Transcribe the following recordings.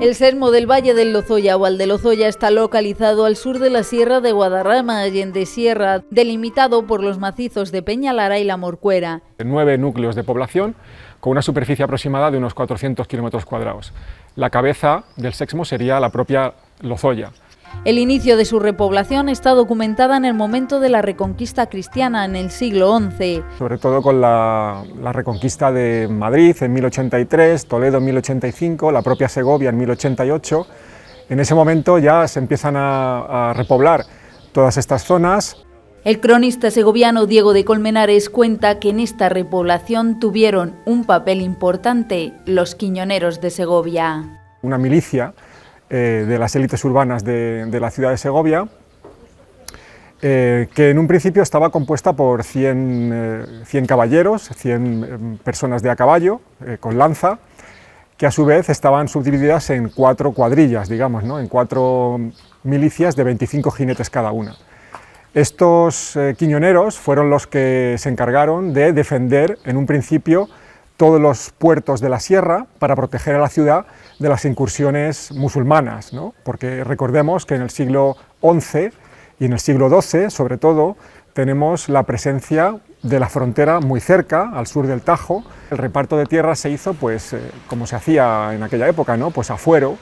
El sesmo del Valle del Lozoya o Valdelozoya está localizado al sur de la Sierra de Guadarrama, Allende Sierra, delimitado por los macizos de Peñalara y la Morcuera. 9 núcleos de población con una superficie aproximada de unos 400 kilómetros cuadrados. La cabeza del sexmo sería la propia Lozoya. El inicio de su repoblación está documentada en el momento de la Reconquista cristiana en el siglo XI. Sobre todo con la reconquista de Madrid en 1083, Toledo en 1085, la propia Segovia en 1088. En ese momento ya se empiezan a repoblar todas estas zonas. El cronista segoviano Diego de Colmenares cuenta que en esta repoblación tuvieron un papel importante los quiñoneros de Segovia. Una milicia de las élites urbanas de la ciudad de Segovia, que en un principio estaba compuesta por 100 caballeros, 100 personas de a caballo, con lanza, que a su vez estaban subdivididas en 4 cuadrillas, digamos, ¿no? En 4 milicias de 25 jinetes cada una. Estos quiñoneros fueron los que se encargaron de defender en un principio todos los puertos de la sierra para proteger a la ciudad de las incursiones musulmanas, ¿no? Porque recordemos que en el siglo XI y en el siglo XII, sobre todo, tenemos la presencia de la frontera muy cerca, al sur del Tajo. El reparto de tierras se hizo, pues, como se hacía en aquella época, ¿no? Pues a fuero,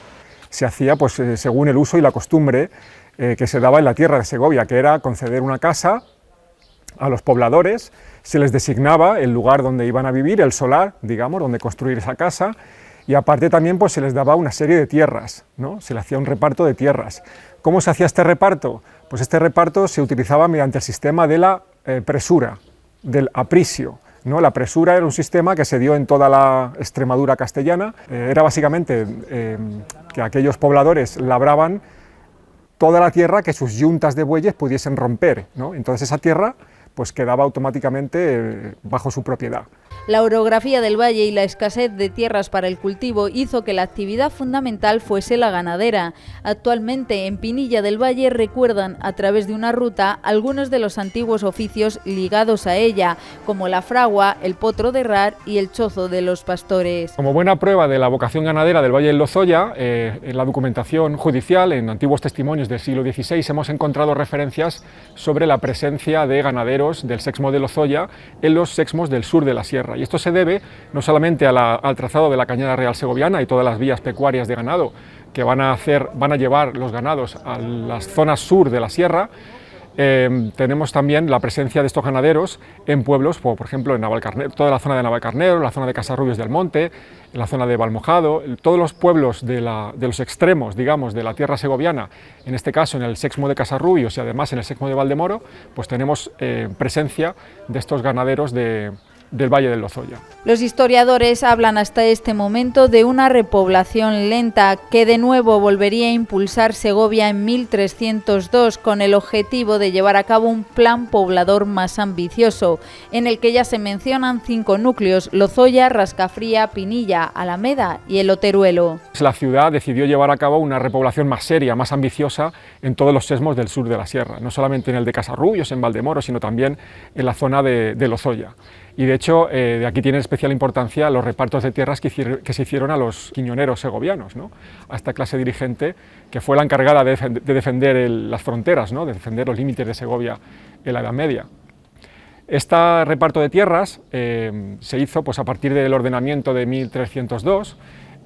se hacía pues, según el uso y la costumbre que se daba en la tierra de Segovia, que era conceder una casa a los pobladores, se les designaba el lugar donde iban a vivir, el solar, digamos, donde construir esa casa, y aparte también pues, se les daba una serie de tierras, ¿no? Se le hacía un reparto de tierras. ¿Cómo se hacía este reparto? Pues este reparto se utilizaba mediante el sistema de la presura, del aprisio, ¿no? La presura era un sistema que se dio en toda la Extremadura castellana, era básicamente que aquellos pobladores labraban toda la tierra que sus yuntas de bueyes pudiesen romper, ¿no? Entonces esa tierra pues quedaba automáticamente bajo su propiedad. La orografía del valle y la escasez de tierras para el cultivo hizo que la actividad fundamental fuese la ganadera. Actualmente en Pinilla del Valle recuerdan a través de una ruta algunos de los antiguos oficios ligados a ella, como la fragua, el potro de herrar y el chozo de los pastores. Como buena prueba de la vocación ganadera del Valle del Lozoya, en la documentación judicial, en antiguos testimonios del siglo XVI, hemos encontrado referencias sobre la presencia de ganaderos del sexmo de Lozoya en los sexmos del sur de la sierra. Y esto se debe no solamente al trazado de la Cañada Real Segoviana y todas las vías pecuarias de ganado que van a llevar los ganados a las zonas sur de la sierra. Tenemos también la presencia de estos ganaderos en pueblos, como por ejemplo en Navalcarnero, toda la zona de Navalcarnero, la zona de Casarrubios del Monte, en la zona de Valmojado, todos los pueblos de los extremos, digamos, de la tierra segoviana, en este caso en el sexmo de Casarrubios y además en el sexmo de Valdemoro, pues tenemos presencia de estos ganaderos del Valle del Lozoya. Los historiadores hablan hasta este momento de una repoblación lenta que de nuevo volvería a impulsar Segovia en 1302 con el objetivo de llevar a cabo un plan poblador más ambicioso, en el que ya se mencionan 5 núcleos: Lozoya, Rascafría, Pinilla, Alameda y el Oteruelo. La ciudad decidió llevar a cabo una repoblación más seria, más ambiciosa en todos los sesmos del sur de la sierra, no solamente en el de Casarrubios, en Valdemoro, sino también en la zona de Lozoya. Y de hecho, de aquí tienen especial importancia los repartos de tierras que se hicieron a los quiñoneros segovianos, ¿no? A esta clase dirigente que fue la encargada de defender las fronteras, ¿no? De defender los límites de Segovia en la Edad Media. Este reparto de tierras se hizo pues, a partir del ordenamiento de 1302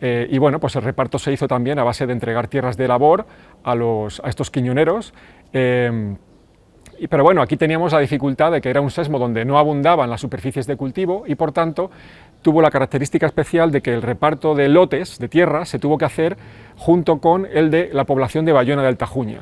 y bueno, pues el reparto se hizo también a base de entregar tierras de labor a estos quiñoneros. Pero bueno, aquí teníamos la dificultad de que era un sesmo donde no abundaban las superficies de cultivo y por tanto tuvo la característica especial de que el reparto de lotes de tierra se tuvo que hacer junto con el de la población de Bayona del Tajuña,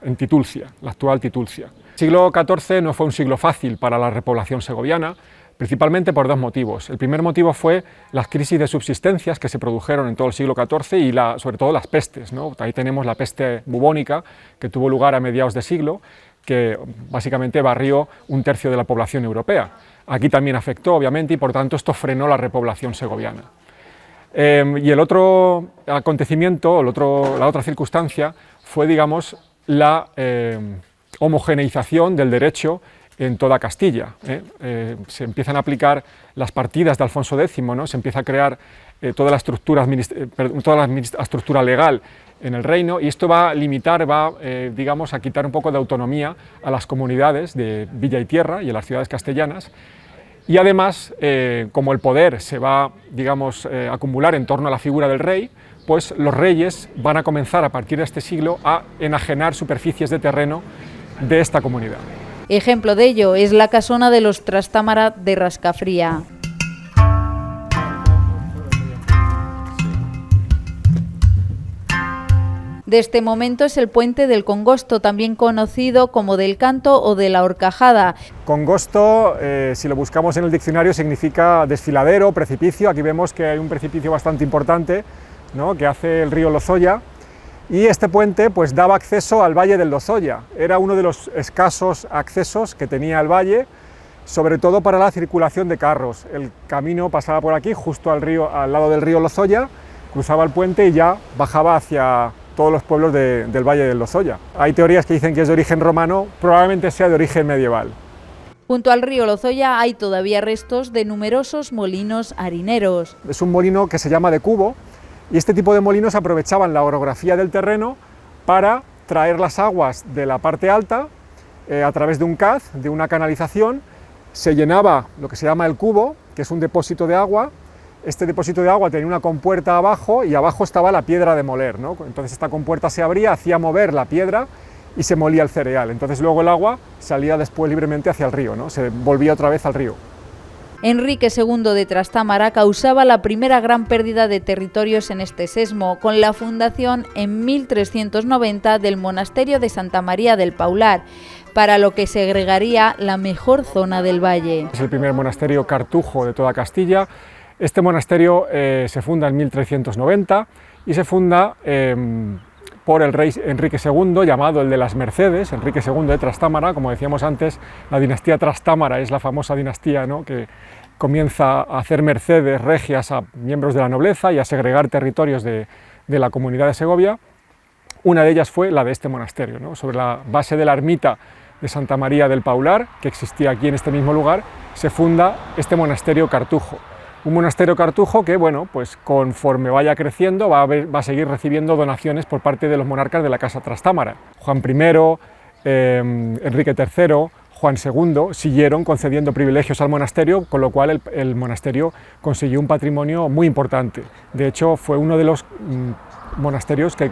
en Titulcia, la actual Titulcia. El siglo XIV no fue un siglo fácil para la repoblación segoviana, principalmente por 2 motivos. El primer motivo fue las crisis de subsistencias que se produjeron en todo el siglo XIV y sobre todo las pestes, ¿no? Ahí tenemos la peste bubónica que tuvo lugar a mediados de siglo, que básicamente barrió 1/3 de la población europea. Aquí también afectó, obviamente, y por tanto esto frenó la repoblación segoviana. Y el otro acontecimiento, la otra circunstancia, fue, digamos, la homogeneización del derecho en toda Castilla. Se empiezan a aplicar las partidas de Alfonso X, ¿no? Se empieza a crear toda la estructura legal en el reino, y esto va a limitar, digamos, a quitar un poco de autonomía a las comunidades de Villa y Tierra y a las ciudades castellanas. Y además, como el poder se va, digamos, a acumular en torno a la figura del rey, pues los reyes van a comenzar a partir de este siglo a enajenar superficies de terreno de esta comunidad. Ejemplo de ello es la casona de los Trastámara de Rascafría. De este momento es el puente del Congosto, también conocido como del Canto o de la Horcajada. Congosto, si lo buscamos en el diccionario, significa desfiladero, precipicio. Aquí vemos que hay un precipicio bastante importante, ¿no?, que hace el río Lozoya, y este puente pues daba acceso al valle del Lozoya. Era uno de los escasos accesos que tenía el valle, sobre todo para la circulación de carros. El camino pasaba por aquí, justo al lado del río Lozoya, cruzaba el puente y ya bajaba hacia todos los pueblos del valle del Lozoya. Hay teorías que dicen que es de origen romano, probablemente sea de origen medieval. Junto al río Lozoya hay todavía restos de numerosos molinos harineros. Es un molino que se llama de cubo, y este tipo de molinos aprovechaban la orografía del terreno para traer las aguas de la parte alta a través de un caz, de una canalización. Se llenaba lo que se llama el cubo, que es un depósito de agua. Este depósito de agua tenía una compuerta abajo y abajo estaba la piedra de moler, ¿no? Entonces esta compuerta se abría, hacía mover la piedra y se molía el cereal. Entonces luego el agua salía después libremente hacia el río, ¿no? Se volvía otra vez al río. Enrique II de Trastámara causaba la primera gran pérdida de territorios en este sesmo, con la fundación en 1390 del monasterio de Santa María del Paular, para lo que segregaría la mejor zona del valle. Es el primer monasterio cartujo de toda Castilla. Este monasterio se funda en 1390 y se funda por el rey Enrique II, llamado el de las Mercedes, Enrique II de Trastámara. Como decíamos antes, la dinastía Trastámara es la famosa dinastía, ¿no?, que comienza a hacer mercedes regias a miembros de la nobleza y a segregar territorios de la comunidad de Segovia. Una de ellas fue la de este monasterio, ¿no? Sobre la base de la ermita de Santa María del Paular, que existía aquí en este mismo lugar, se funda este monasterio cartujo. Un monasterio cartujo que, bueno, pues conforme vaya creciendo va a seguir recibiendo donaciones por parte de los monarcas de la Casa Trastámara. Juan I, Enrique III, Juan II siguieron concediendo privilegios al monasterio, con lo cual el monasterio consiguió un patrimonio muy importante. De hecho, fue uno de los monasterios que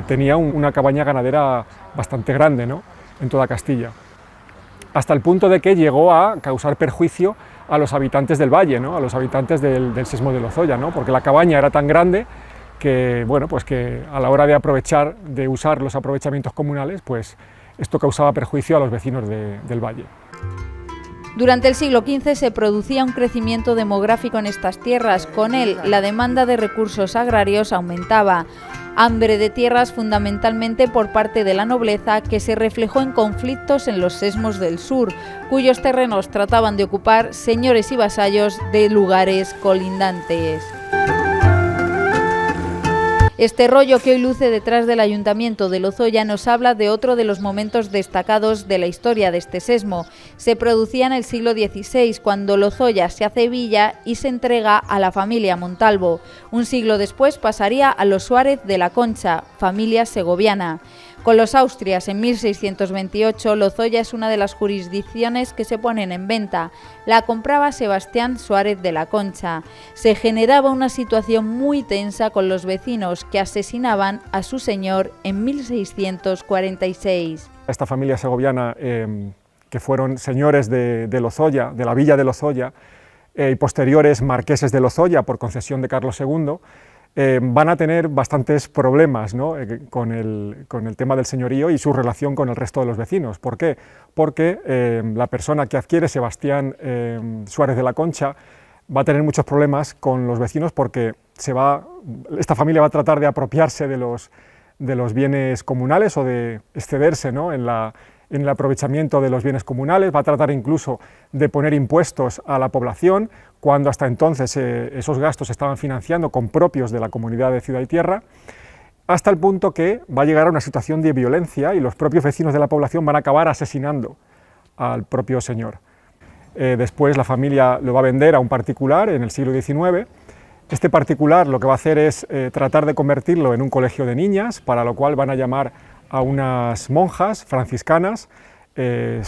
tenía una cabaña ganadera bastante grande, ¿no?, en toda Castilla, hasta el punto de que llegó a causar perjuicio a los habitantes del valle, ¿no?, a los habitantes del sesmo de Lozoya, ¿no?, porque la cabaña era tan grande que, bueno, pues que a la hora de usar los aprovechamientos comunales, pues esto causaba perjuicio a los vecinos del valle. Durante el siglo XV se producía un crecimiento demográfico en estas tierras. Con él, la demanda de recursos agrarios aumentaba. Hambre de tierras fundamentalmente por parte de la nobleza, que se reflejó en conflictos en los sesmos del sur, cuyos terrenos trataban de ocupar señores y vasallos de lugares colindantes. Este rollo que hoy luce detrás del ayuntamiento de Lozoya nos habla de otro de los momentos destacados de la historia de este sesmo. Se producía en el siglo XVI, cuando Lozoya se hace villa y se entrega a la familia Montalvo. Un siglo después pasaría a los Suárez de la Concha, familia segoviana. Con los Austrias en 1628, Lozoya es una de las jurisdicciones que se ponen en venta. La compraba Sebastián Suárez de la Concha. Se generaba una situación muy tensa con los vecinos, que asesinaban a su señor en 1646. Esta familia segoviana, que fueron señores de Lozoya, de la villa de Lozoya, y posteriores marqueses de Lozoya por concesión de Carlos II, van a tener bastantes problemas, ¿no?, con el tema del señorío y su relación con el resto de los vecinos. ¿Por qué? Porque la persona que adquiere, Sebastián Suárez de la Concha, va a tener muchos problemas con los vecinos, porque esta familia va a tratar de apropiarse de los bienes comunales o de excederse, ¿no?, en el aprovechamiento de los bienes comunales. Va a tratar incluso de poner impuestos a la población, cuando hasta entonces esos gastos se estaban financiando con propios de la comunidad de Ciudad y Tierra, hasta el punto que va a llegar a una situación de violencia y los propios vecinos de la población van a acabar asesinando al propio señor. Después la familia lo va a vender a un particular en el siglo XIX, Este particular lo que va a hacer es tratar de convertirlo en un colegio de niñas, para lo cual van a llamar a unas monjas franciscanas, parece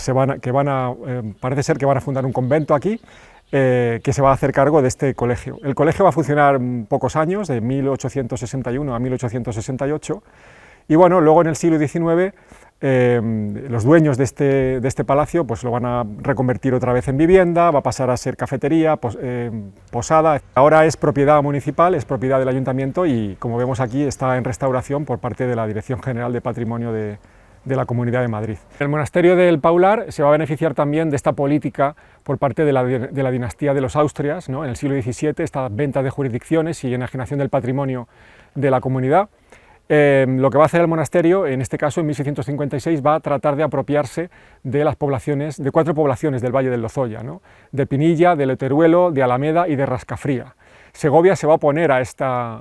ser que van a fundar un convento aquí, que se va a hacer cargo de este colegio. El colegio va a funcionar pocos años, de 1861 a 1868, y bueno, luego en el siglo XIX los dueños de este palacio pues lo van a reconvertir otra vez en vivienda, va a pasar a ser cafetería, posada. Ahora es propiedad municipal, es propiedad del ayuntamiento y, como vemos aquí, está en restauración por parte de la Dirección General de Patrimonio de la Comunidad de Madrid. El monasterio del Paular se va a beneficiar también de esta política por parte de la dinastía de los Austrias, ¿no? En el siglo XVII, esta venta de jurisdicciones y enajenación del patrimonio de la comunidad. Lo que va a hacer el monasterio, en este caso en 1656, va a tratar de apropiarse de las poblaciones, de 4 poblaciones del Valle del Lozoya, ¿no? De Pinilla, de Leteruelo, de Alameda y de Rascafría. Segovia se va a oponer a esta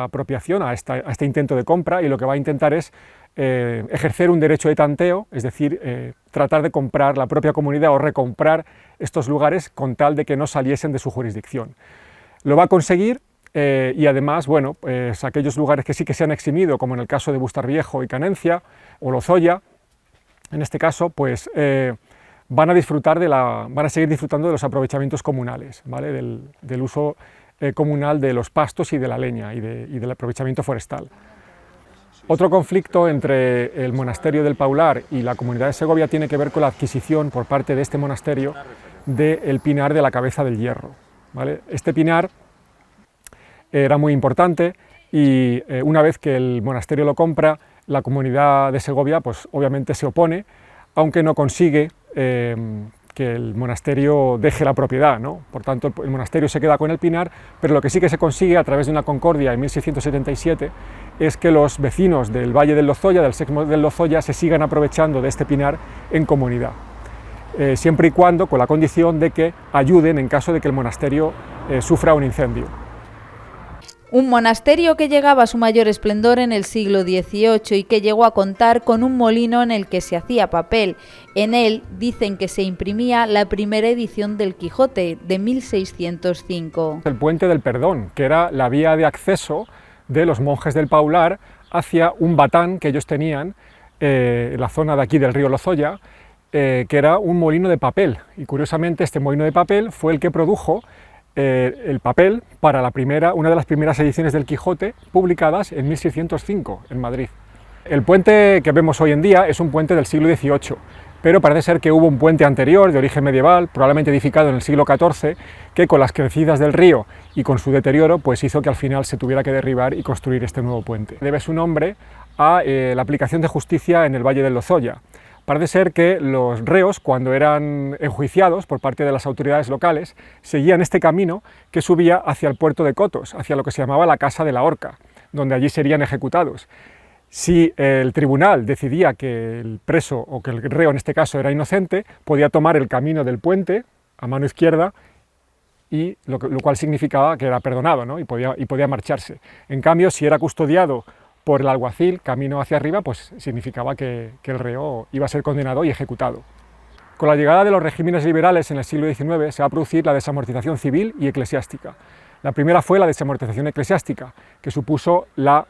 apropiación, a este intento de compra, y lo que va a intentar es ejercer un derecho de tanteo, es decir, tratar de comprar la propia comunidad o recomprar estos lugares con tal de que no saliesen de su jurisdicción. Lo va a conseguir. Y además, bueno, pues aquellos lugares que sí que se han eximido, como en el caso de Bustarviejo y Canencia, o Lozoya, en este caso, pues van a seguir disfrutando de los aprovechamientos comunales, ¿vale? del uso comunal de los pastos y de la leña y del aprovechamiento forestal. Otro conflicto entre el monasterio del Paular y la comunidad de Segovia tiene que ver con la adquisición por parte de este monasterio del pinar de la Cabeza del Hierro, ¿vale? Este pinar era muy importante y una vez que el monasterio lo compra, la comunidad de Segovia pues obviamente se opone, aunque no consigue que el monasterio deje la propiedad, ¿no? Por tanto, el monasterio se queda con el pinar, pero lo que sí que se consigue a través de una concordia en 1677 es que los vecinos del Valle del Lozoya, del Sexmo del Lozoya, se sigan aprovechando de este pinar en comunidad, siempre y cuando con la condición de que ayuden en caso de que el monasterio sufra un incendio. Un monasterio que llegaba a su mayor esplendor en el siglo XVIII y que llegó a contar con un molino en el que se hacía papel. En él dicen que se imprimía la primera edición del Quijote, de 1605. El Puente del Perdón, que era la vía de acceso de los monjes del Paular hacia un batán que ellos tenían en la zona de aquí del río Lozoya, que era un molino de papel. Y curiosamente este molino de papel fue el que produjo el papel para una de las primeras ediciones del Quijote publicadas en 1605 en Madrid. El puente que vemos hoy en día es un puente del siglo XVIII, pero parece ser que hubo un puente anterior de origen medieval, probablemente edificado en el siglo XIV, que con las crecidas del río y con su deterioro pues hizo que al final se tuviera que derribar y construir este nuevo puente. Debe su nombre a la aplicación de justicia en el Valle del Lozoya. Parece ser que los reos, cuando eran enjuiciados por parte de las autoridades locales, seguían este camino que subía hacia el puerto de Cotos, hacia lo que se llamaba la Casa de la Horca, donde allí serían ejecutados. Si el tribunal decidía que el preso, o que el reo en este caso era inocente, podía tomar el camino del puente a mano izquierda, y lo cual significaba que era perdonado, ¿no? y podía marcharse. En cambio, si era custodiado por el alguacil, camino hacia arriba, pues significaba que el reo iba a ser condenado y ejecutado. Con la llegada de los regímenes liberales en el siglo XIX se va a producir la desamortización civil y eclesiástica. La primera fue la desamortización eclesiástica, que supuso la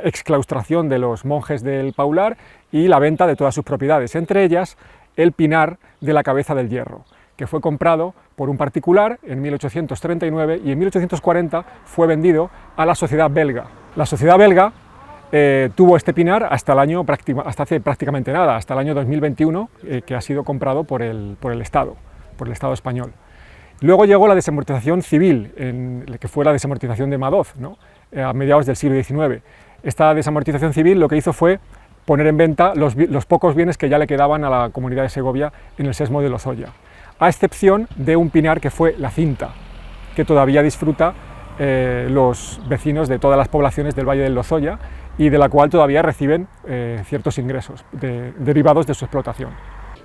exclaustración de los monjes del Paular y la venta de todas sus propiedades, entre ellas el pinar de la Cabeza del Hierro, que fue comprado por un particular en 1839 y en 1840 fue vendido a la sociedad belga. La sociedad belga tuvo este pinar hasta hace prácticamente nada, hasta el año 2021, que ha sido comprado por el Estado español. Luego llegó la desamortización civil, que fue la desamortización de Madoz, ¿no? A mediados del siglo XIX. Esta desamortización civil lo que hizo fue poner en venta los pocos bienes que ya le quedaban a la comunidad de Segovia en el Sexmo de Lozoya, a excepción de un pinar que fue la Cinta, que todavía disfruta los vecinos de todas las poblaciones del Valle del Lozoya y de la cual todavía reciben ciertos ingresos derivados de su explotación.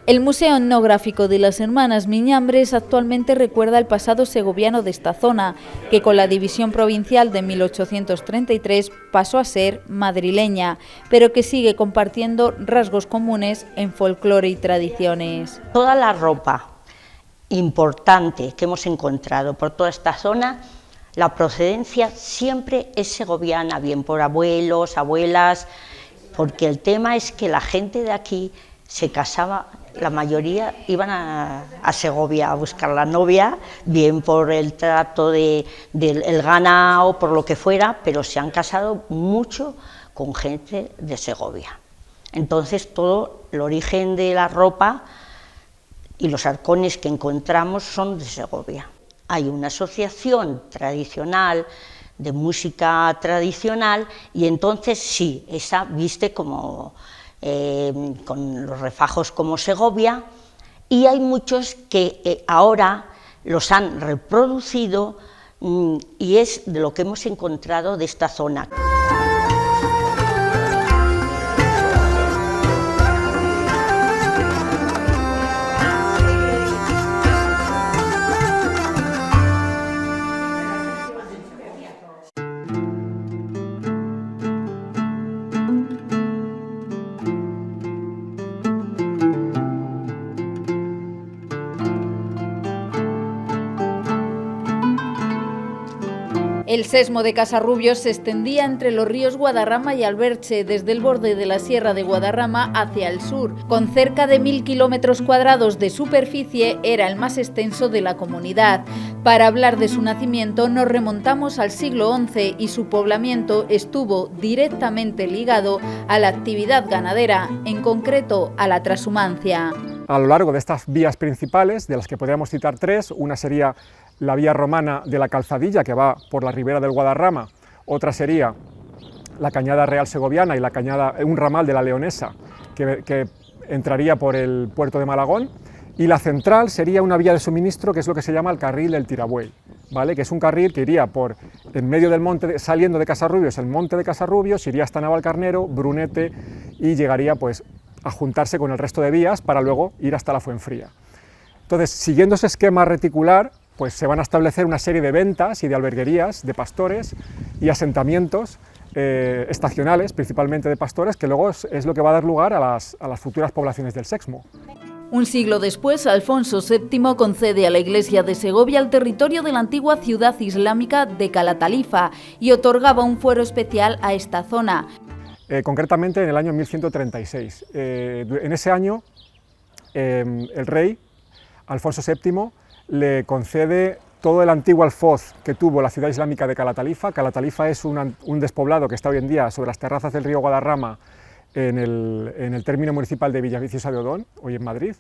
El Museo Etnográfico de las Hermanas Miñambres actualmente recuerda el pasado segoviano de esta zona, que con la división provincial de 1833 pasó a ser madrileña, pero que sigue compartiendo rasgos comunes en folclore y tradiciones. Toda la ropa importante que hemos encontrado por toda esta zona la procedencia siempre es segoviana, bien por abuelos, abuelas, porque el tema es que la gente de aquí se casaba, la mayoría iban a Segovia a buscar la novia, bien por el trato del ganado, por lo que fuera, pero se han casado mucho con gente de Segovia. Entonces todo el origen de la ropa y los arcones que encontramos son de Segovia. Hay una asociación tradicional de música tradicional y entonces sí, esa viste como con los refajos como Segovia, y hay muchos que ahora los han reproducido y es de lo que hemos encontrado de esta zona. El sesmo de Casarrubios se extendía entre los ríos Guadarrama y Alberche, desde el borde de la Sierra de Guadarrama hacia el sur. Con cerca de 1000 kilómetros cuadrados de superficie, era el más extenso de la comunidad. Para hablar de su nacimiento nos remontamos al siglo XI y su poblamiento estuvo directamente ligado a la actividad ganadera, en concreto a la trashumancia. A lo largo de estas vías principales, de las que podríamos citar tres, una sería la vía romana de la Calzadilla, que va por la ribera del Guadarrama, otra sería la cañada real segoviana y la cañada, un ramal de la Leonesa, que entraría por el puerto de Malagón, y la central sería una vía de suministro que es lo que se llama el carril del Tirabuey, ¿vale? Que es un carril que iría por en medio del monte, saliendo de Casarrubios, el monte de Casarrubios, iría hasta Navalcarnero, Brunete, y llegaría pues a juntarse con el resto de vías para luego ir hasta la Fuenfría. Entonces, siguiendo ese esquema reticular, pues se van a establecer una serie de ventas y de alberguerías de pastores y asentamientos estacionales, principalmente de pastores, que luego es lo que va a dar lugar a las futuras poblaciones del Sexmo. Un siglo después, Alfonso VII concede a la Iglesia de Segovia el territorio de la antigua ciudad islámica de Calatalifa y otorgaba un fuero especial a esta zona. Concretamente en el año 1136. En ese año el rey Alfonso VII le concede todo el antiguo alfoz que tuvo la ciudad islámica de Calatalifa. Calatalifa es un despoblado que está hoy en día sobre las terrazas del río Guadarrama en el término municipal de Villaviciosa de Odón, hoy en Madrid.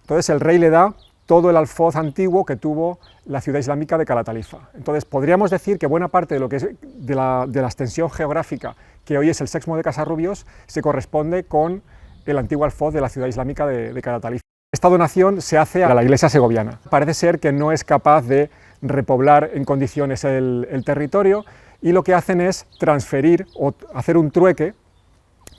Entonces el rey le da todo el alfoz antiguo que tuvo la ciudad islámica de Calatalifa. Entonces podríamos decir que buena parte de lo que es de la extensión geográfica que hoy es el Sexmo de Casarrubios se corresponde con el antiguo alfoz de la ciudad islámica de Calatalifa. Esta donación se hace a la Iglesia segoviana. Parece ser que no es capaz de repoblar en condiciones el territorio y lo que hacen es transferir o hacer un trueque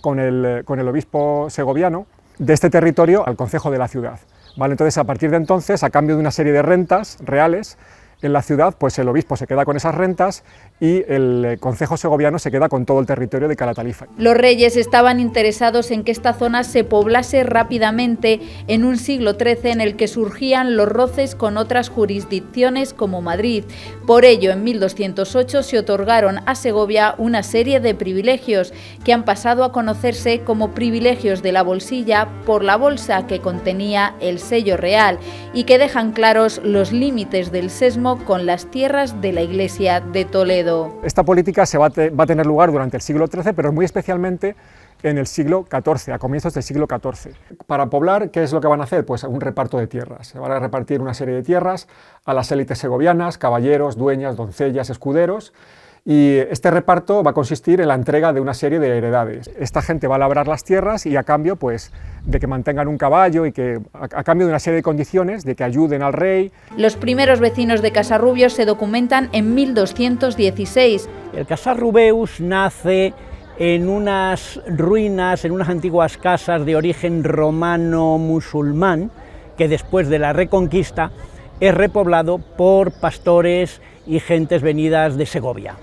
con el obispo segoviano de este territorio al concejo de la ciudad. ¿Vale? Entonces, a partir de entonces, a cambio de una serie de rentas reales en la ciudad, pues el obispo se queda con esas rentas y el concejo segoviano se queda con todo el territorio de Calatalifa. Los reyes estaban interesados en que esta zona se poblase rápidamente en un siglo XIII en el que surgían los roces con otras jurisdicciones como Madrid. Por ello, en 1208 se otorgaron a Segovia una serie de privilegios que han pasado a conocerse como privilegios de la bolsilla por la bolsa que contenía el sello real y que dejan claros los límites del sesmo con las tierras de la Iglesia de Toledo. Esta política va a tener lugar durante el siglo XIII, pero muy especialmente en el siglo XIV, a comienzos del siglo XIV. Para poblar, ¿qué es lo que van a hacer? Pues un reparto de tierras. Se van a repartir una serie de tierras a las élites segovianas, caballeros, dueñas, doncellas, escuderos, y este reparto va a consistir en la entrega de una serie de heredades. Esta gente va a labrar las tierras y a cambio pues, de que mantengan un caballo y que a cambio de una serie de condiciones, de que ayuden al rey. Los primeros vecinos de Casarrubios se documentan en 1216. El Casarrubeus nace en unas ruinas, en unas antiguas casas de origen romano-musulmán, que después de la Reconquista es repoblado por pastores y gentes venidas de Segovia.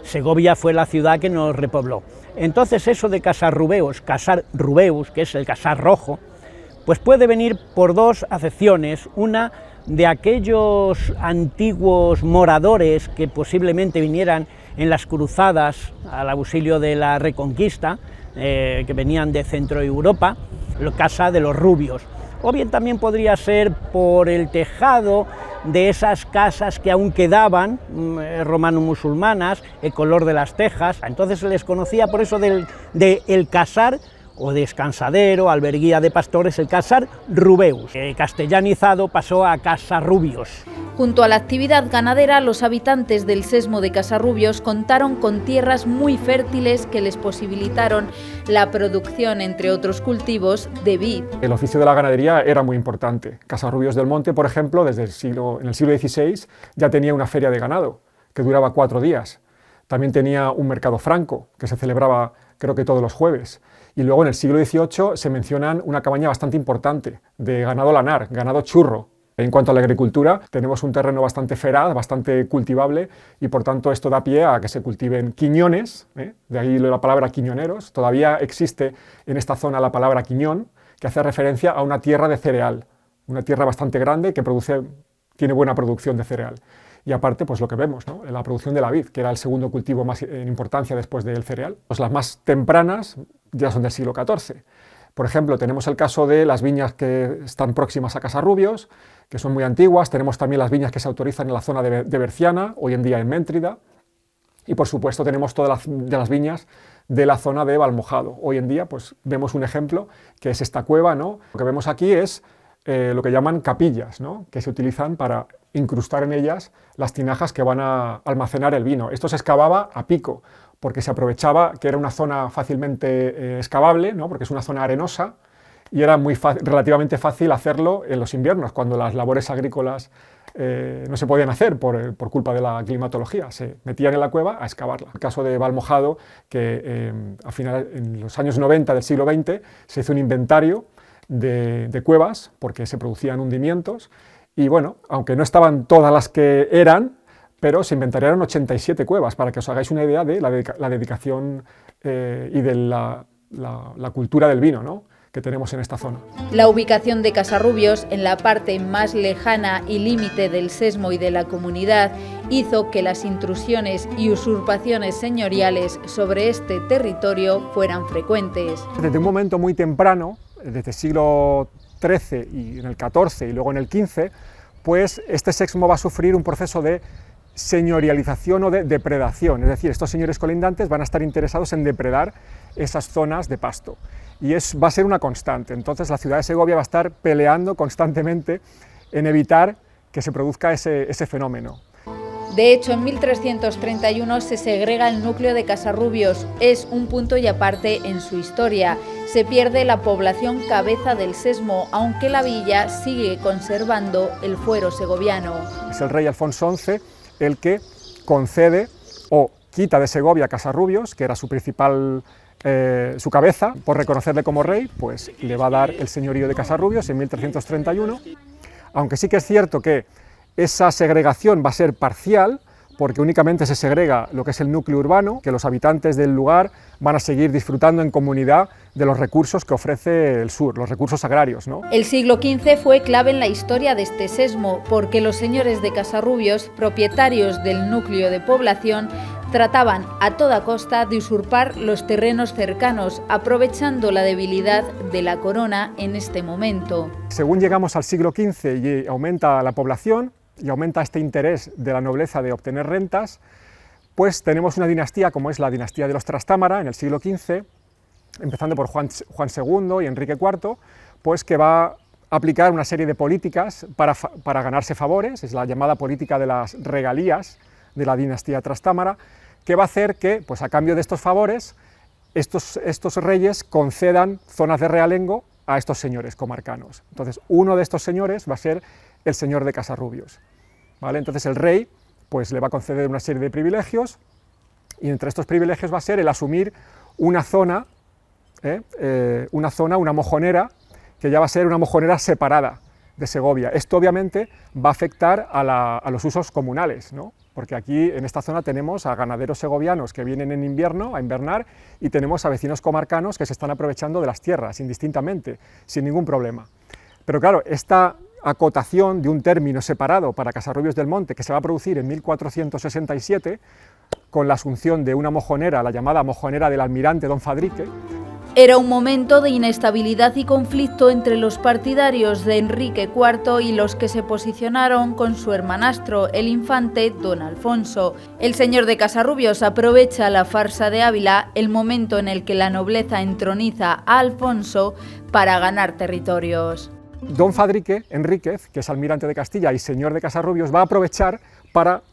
Segovia fue la ciudad que nos repobló. Entonces eso de Casarrubeus, que es el casar rojo, pues puede venir por dos acepciones. Una de aquellos antiguos moradores que posiblemente vinieran en las cruzadas al auxilio de la Reconquista, que venían de Centro Europa, la Casa de los Rubios. O bien también podría ser por el tejado de esas casas que aún quedaban, romano-musulmanas, el color de las tejas. Entonces se les conocía por eso de el casar o descansadero, alberguía de pastores, el casar rubeus, que castellanizado pasó a Casarrubios. Junto a la actividad ganadera, los habitantes del sesmo de Casarrubios contaron con tierras muy fértiles que les posibilitaron la producción, entre otros cultivos, de vid. El oficio de la ganadería era muy importante. Casarrubios del Monte, por ejemplo, en el siglo XVI ya tenía una feria de ganado, que duraba 4 días. También tenía un mercado franco, que se celebraba creo que todos los jueves. Y luego en el siglo XVIII se mencionan una cabaña bastante importante de ganado lanar, ganado churro. En cuanto a la agricultura, tenemos un terreno bastante feraz, bastante cultivable, y por tanto esto da pie a que se cultiven quiñones, de ahí la palabra quiñoneros. Todavía existe en esta zona la palabra quiñón, que hace referencia a una tierra de cereal, una tierra bastante grande que tiene buena producción de cereal. Y aparte, pues lo que vemos, ¿no? La producción de la vid, que era el segundo cultivo más en importancia después del cereal. Pues las más tempranas ya son del siglo XIV. Por ejemplo, tenemos el caso de las viñas que están próximas a Casarrubios, que son muy antiguas. Tenemos también las viñas que se autorizan en la zona de Berciana, hoy en día en Méntrida. Y por supuesto tenemos todas las viñas de la zona de Valmojado. Hoy en día pues vemos un ejemplo, que es esta cueva, ¿no? Lo que vemos aquí es lo que llaman capillas, ¿no? Que se utilizan para incrustar en ellas las tinajas que van a almacenar el vino. Esto se excavaba a pico, porque se aprovechaba que era una zona fácilmente excavable, ¿no? Porque es una zona arenosa, y era relativamente fácil hacerlo en los inviernos, cuando las labores agrícolas no se podían hacer por culpa de la climatología. Se metían en la cueva a excavarla. El caso de Valmojado, que en los años 90 del siglo XX se hizo un inventario de cuevas, porque se producían hundimientos, y bueno, aunque no estaban todas las que eran, pero se inventariaron 87 cuevas, para que os hagáis una idea de la dedicación y de la cultura del vino, ¿no?, que tenemos en esta zona. La ubicación de Casarrubios, en la parte más lejana y límite del sesmo y de la comunidad, hizo que las intrusiones y usurpaciones señoriales sobre este territorio fueran frecuentes. Desde un momento muy temprano, desde el siglo XIII y en el XIV y luego en el XV, pues este sesmo va a sufrir un proceso de señorialización o de depredación, es decir, estos señores colindantes van a estar interesados en depredar esas zonas de pasto, y va a ser una constante. Entonces la ciudad de Segovia va a estar peleando constantemente en evitar que se produzca ese fenómeno. De hecho, en 1331 se segrega el núcleo de Casarrubios. Es un punto y aparte en su historia. Se pierde la población cabeza del sesmo, aunque la villa sigue conservando el fuero segoviano. Es el rey Alfonso XI el que concede o quita de Segovia a Casarrubios, que era su principal su cabeza. Por reconocerle como rey, pues le va a dar el señorío de Casarrubios en 1331, aunque sí que es cierto que esa segregación va a ser parcial, porque únicamente se segrega lo que es el núcleo urbano, que los habitantes del lugar van a seguir disfrutando en comunidad de los recursos que ofrece el sur, los recursos agrarios, ¿no? El siglo XV fue clave en la historia de este sesmo, porque los señores de Casarrubios, propietarios del núcleo de población, trataban a toda costa de usurpar los terrenos cercanos, aprovechando la debilidad de la corona en este momento. Según llegamos al siglo XV y aumenta la población, y aumenta este interés de la nobleza de obtener rentas, pues tenemos una dinastía como es la dinastía de los Trastámara en el siglo XV, empezando por Juan II y Enrique IV, pues que va a aplicar una serie de políticas para ganarse favores. Es la llamada política de las regalías de la dinastía Trastámara, que va a hacer que, pues a cambio de estos favores, estos reyes concedan zonas de realengo a estos señores comarcanos. Entonces, uno de estos señores va a ser el señor de Casarrubios, ¿vale? Entonces el rey pues le va a conceder una serie de privilegios, y entre estos privilegios va a ser el asumir una zona, una mojonera, que ya va a ser una mojonera separada de Segovia. Esto obviamente va a afectar a los usos comunales, ¿no? Porque aquí en esta zona tenemos a ganaderos segovianos que vienen en invierno a invernar, y tenemos a vecinos comarcanos que se están aprovechando de las tierras indistintamente, sin ningún problema. Pero claro, esta acotación de un término separado para Casarrubios del Monte que se va a producir en 1467 con la asunción de una mojonera, la llamada mojonera del almirante don Fadrique. Era un momento de inestabilidad y conflicto entre los partidarios de Enrique IV y los que se posicionaron con su hermanastro, el infante don Alfonso. El señor de Casarrubios aprovecha la farsa de Ávila, el momento en el que la nobleza entroniza a Alfonso, para ganar territorios. Don Fadrique Enríquez, que es almirante de Castilla y señor de Casarrubios, va a aprovechar para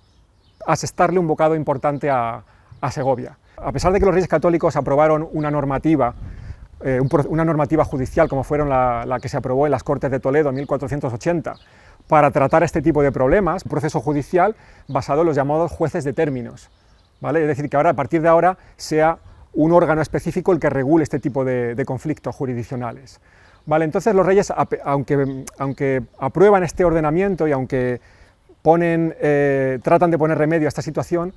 asestarle un bocado importante a Segovia. A pesar de que los reyes católicos aprobaron una normativa judicial, como fueron la que se aprobó en las Cortes de Toledo en 1480, para tratar este tipo de problemas, un proceso judicial basado en los llamados jueces de términos, ¿vale? Es decir, que ahora, a partir de ahora, sea un órgano específico el que regule este tipo de conflictos jurisdiccionales. Vale, entonces los reyes, aunque aprueban este ordenamiento y aunque tratan de poner remedio a esta situación,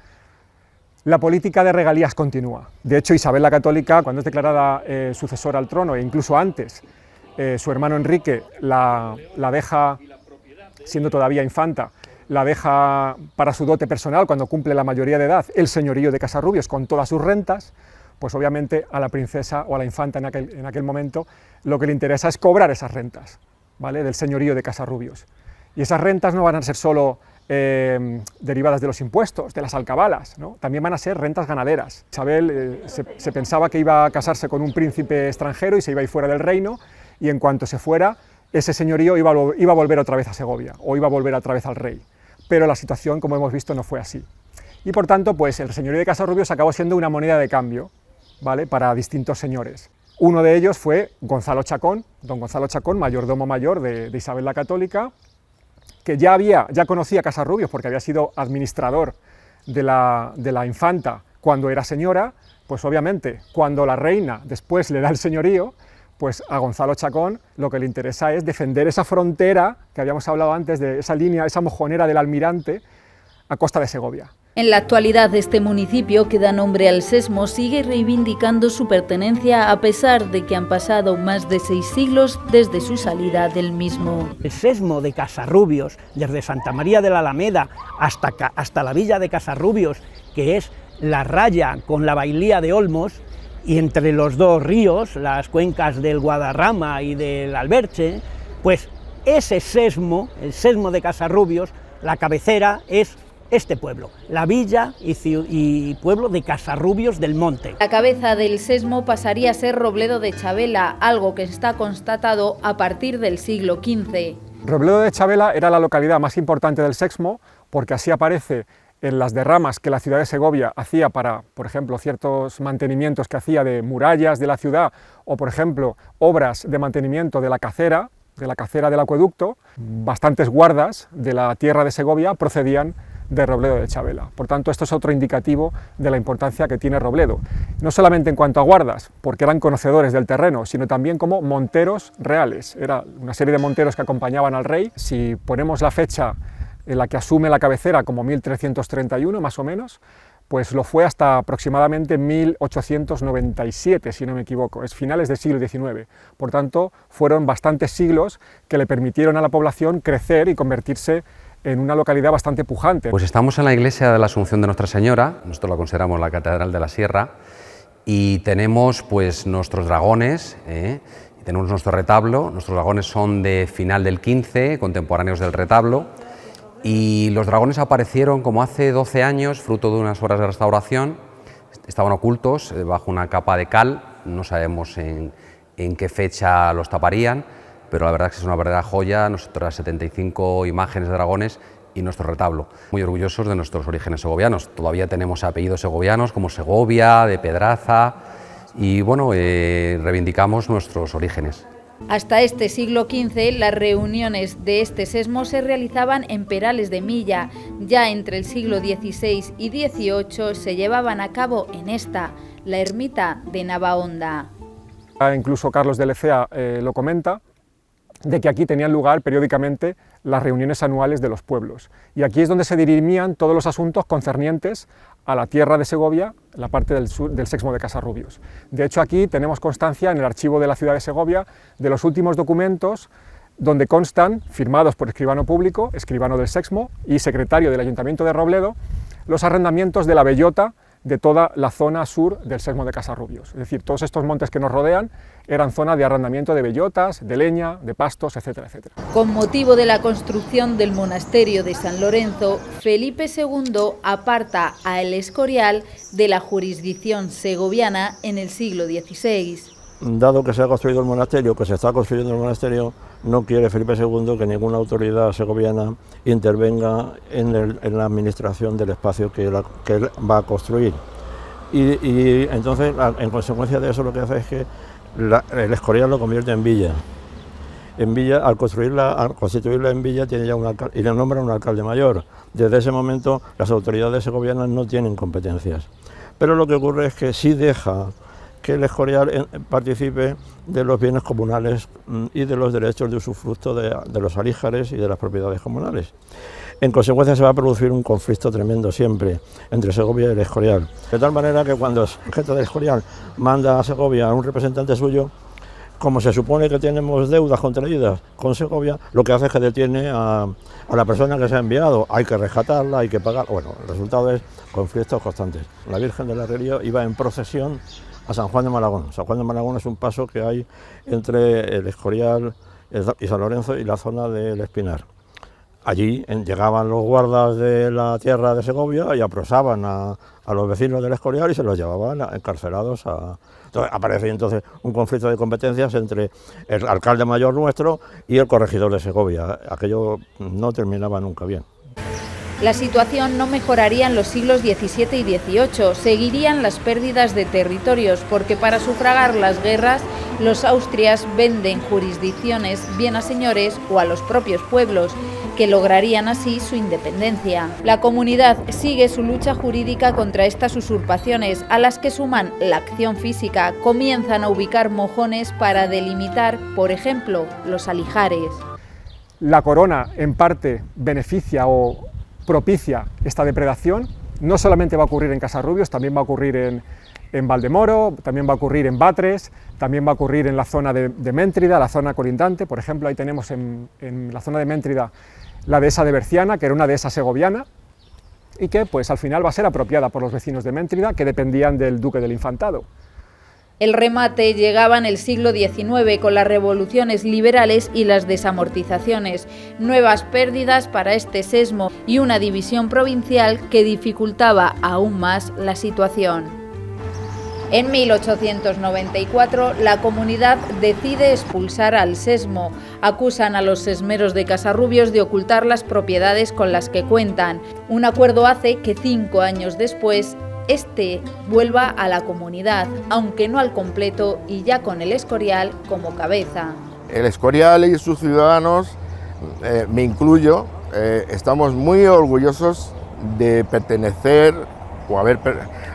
la política de regalías continúa. De hecho, Isabel la Católica, cuando es declarada sucesora al trono, e incluso antes, su hermano Enrique la deja, siendo todavía infanta, la deja para su dote personal cuando cumple la mayoría de edad, el señorío de Casarrubios con todas sus rentas. Pues obviamente a la princesa o a la infanta en aquel momento lo que le interesa es cobrar esas rentas, ¿vale?, del señorío de Casarrubios. Y esas rentas no van a ser solo derivadas de los impuestos, de las alcabalas, ¿no? También van a ser rentas ganaderas. Isabel se pensaba que iba a casarse con un príncipe extranjero y se iba a ir fuera del reino, y en cuanto se fuera, ese señorío iba a volver otra vez a Segovia, o iba a volver otra vez al rey. Pero la situación, como hemos visto, no fue así. Y por tanto, pues el señorío de Casarrubios acabó siendo una moneda de cambio, ¿vale?, para distintos señores. Uno de ellos fue Gonzalo Chacón, don Gonzalo Chacón, mayordomo mayor de Isabel la Católica, que ya conocía a Casarrubios porque había sido administrador de la infanta cuando era señora. Pues obviamente cuando la reina después le da el señorío, pues a Gonzalo Chacón lo que le interesa es defender esa frontera que habíamos hablado antes, de esa línea, esa mojonera del almirante a costa de Segovia. En la actualidad, este municipio, que da nombre al Sesmo, sigue reivindicando su pertenencia a pesar de que han pasado más de 6 siglos desde su salida del mismo. El Sesmo de Casarrubios, desde Santa María de la Alameda hasta la villa de Casarrubios, que es la raya con la bailía de Olmos, y entre los dos ríos, las cuencas del Guadarrama y del Alberche, pues ese Sesmo, el Sesmo de Casarrubios, la cabecera es este pueblo, la villa y pueblo de Casarrubios del Monte. La cabeza del Sesmo pasaría a ser Robledo de Chavela, algo que está constatado a partir del siglo XV. Robledo de Chavela era la localidad más importante del Sesmo, porque así aparece en las derramas que la ciudad de Segovia hacía para, por ejemplo, ciertos mantenimientos que hacía de murallas de la ciudad, o por ejemplo, obras de mantenimiento de la cacera del acueducto. Bastantes guardas de la tierra de Segovia procedían de Robledo de Chavela. Por tanto, esto es otro indicativo de la importancia que tiene Robledo, no solamente en cuanto a guardas, porque eran conocedores del terreno, sino también como monteros reales. Era una serie de monteros que acompañaban al rey. Si ponemos la fecha en la que asume la cabecera como 1331 más o menos, pues lo fue hasta aproximadamente 1897, si no me equivoco, es finales del siglo XIX. Por tanto, fueron bastantes siglos que le permitieron a la población crecer y convertirse en una localidad bastante pujante. Pues estamos en la iglesia de la Asunción de Nuestra Señora, nosotros la consideramos la Catedral de la Sierra, y tenemos pues nuestros dragones, y tenemos nuestro retablo. Nuestros dragones son de final del XV, contemporáneos del retablo, y los dragones aparecieron como hace 12 años, fruto de unas obras de restauración. Estaban ocultos bajo una capa de cal, no sabemos en qué fecha los taparían, pero la verdad es que es una verdadera joya, nuestras 75 imágenes de dragones y nuestro retablo. Muy orgullosos de nuestros orígenes segovianos. Todavía tenemos apellidos segovianos como Segovia, de Pedraza, y bueno, reivindicamos nuestros orígenes. Hasta este siglo XV, las reuniones de este sesmo se realizaban en Perales de Milla. Ya entre el siglo XVI y XVIII se llevaban a cabo en esta, la ermita de Navahonda. Incluso Carlos de Lecea lo comenta, de que aquí tenían lugar periódicamente las reuniones anuales de los pueblos. Y aquí es donde se dirimían todos los asuntos concernientes a la tierra de Segovia, la parte del sur del Sesmo de Casarrubios. De hecho, aquí tenemos constancia en el archivo de la ciudad de Segovia de los últimos documentos donde constan, firmados por escribano público, escribano del Sexmo y secretario del Ayuntamiento de Robledo, los arrendamientos de la bellota de toda la zona sur del Sexmo de Casarrubios. Es decir, todos estos montes que nos rodean eran zona de arrendamiento de bellotas, de leña, de pastos, etcétera, etcétera. Con motivo de la construcción del monasterio de San Lorenzo, Felipe II aparta a El Escorial de la jurisdicción segoviana en el siglo XVI. Dado que se ha construido el monasterio, que se está construyendo el monasterio, no quiere Felipe II que ninguna autoridad segoviana intervenga en la administración del espacio que él va a construir. Y entonces, en consecuencia de eso, lo que hace es que el Escorial lo convierte en villa. En villa, al constituirla en villa, tiene ya y le nombra un alcalde mayor. Desde ese momento, las autoridades segovianas no tienen competencias. Pero lo que ocurre es que sí deja que el Escorial participe de los bienes comunales y de los derechos de usufructo de los alíjares y de las propiedades comunales. En consecuencia se va a producir un conflicto tremendo siempre entre Segovia y el Escorial. De tal manera que cuando el jefe del Escorial manda a Segovia a un representante suyo, como se supone que tenemos deudas contraídas con Segovia, lo que hace es que detiene a la persona que se ha enviado. Hay que rescatarla, hay que pagar. Bueno, el resultado es conflictos constantes. La Virgen del Herrerío iba en procesión a San Juan de Malagón. San Juan de Malagón es un paso que hay entre el Escorial y San Lorenzo y la zona del Espinar. Allí llegaban los guardas de la tierra de Segovia y apresaban a los vecinos del Escorial y se los llevaban encarcelados. Entonces, aparece entonces un conflicto de competencias entre el alcalde mayor nuestro y el corregidor de Segovia. Aquello no terminaba nunca bien. La situación no mejoraría en los siglos XVII y XVIII, seguirían las pérdidas de territorios, porque para sufragar las guerras, los austrias venden jurisdicciones bien a señores o a los propios pueblos, que lograrían así su independencia. La comunidad sigue su lucha jurídica contra estas usurpaciones, a las que suman la acción física, comienzan a ubicar mojones para delimitar, por ejemplo, los alijares. La corona, en parte, beneficia o propicia esta depredación. No solamente va a ocurrir en Casarrubios, también va a ocurrir en Valdemoro, también va a ocurrir en Batres, también va a ocurrir en la zona de Méntrida, la zona colindante. Por ejemplo, ahí tenemos en la zona de Méntrida la dehesa de Berciana, que era una dehesa segoviana, y que pues al final va a ser apropiada por los vecinos de Méntrida, que dependían del duque del Infantado. El remate llegaba en el siglo XIX con las revoluciones liberales y las desamortizaciones, nuevas pérdidas para este sesmo y una división provincial que dificultaba aún más la situación. En 1894 la comunidad decide expulsar al sesmo, acusan a los sesmeros de Casarrubios de ocultar las propiedades con las que cuentan. Un acuerdo hace que 5 años después este vuelva a la comunidad, aunque no al completo y ya con el Escorial como cabeza. El Escorial y sus ciudadanos, me incluyo, estamos muy orgullosos de pertenecer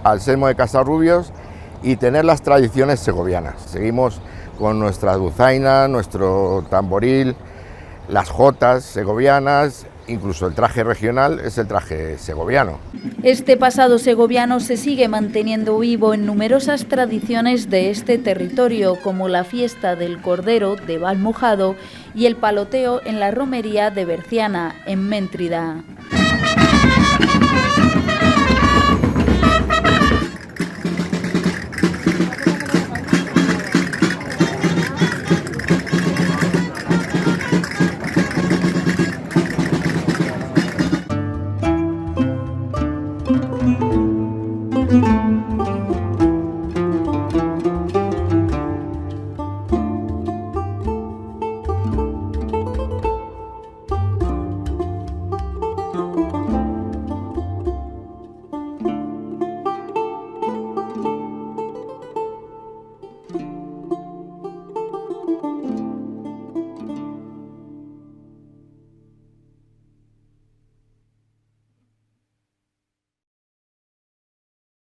al sesmo de Casarrubios y tener las tradiciones segovianas. Seguimos con nuestra dulzaina, nuestro tamboril, las jotas segovianas. Incluso el traje regional es el traje segoviano. Este pasado segoviano se sigue manteniendo vivo en numerosas tradiciones de este territorio, como la fiesta del Cordero de Valmojado y el paloteo en la romería de Berciana, en Méntrida.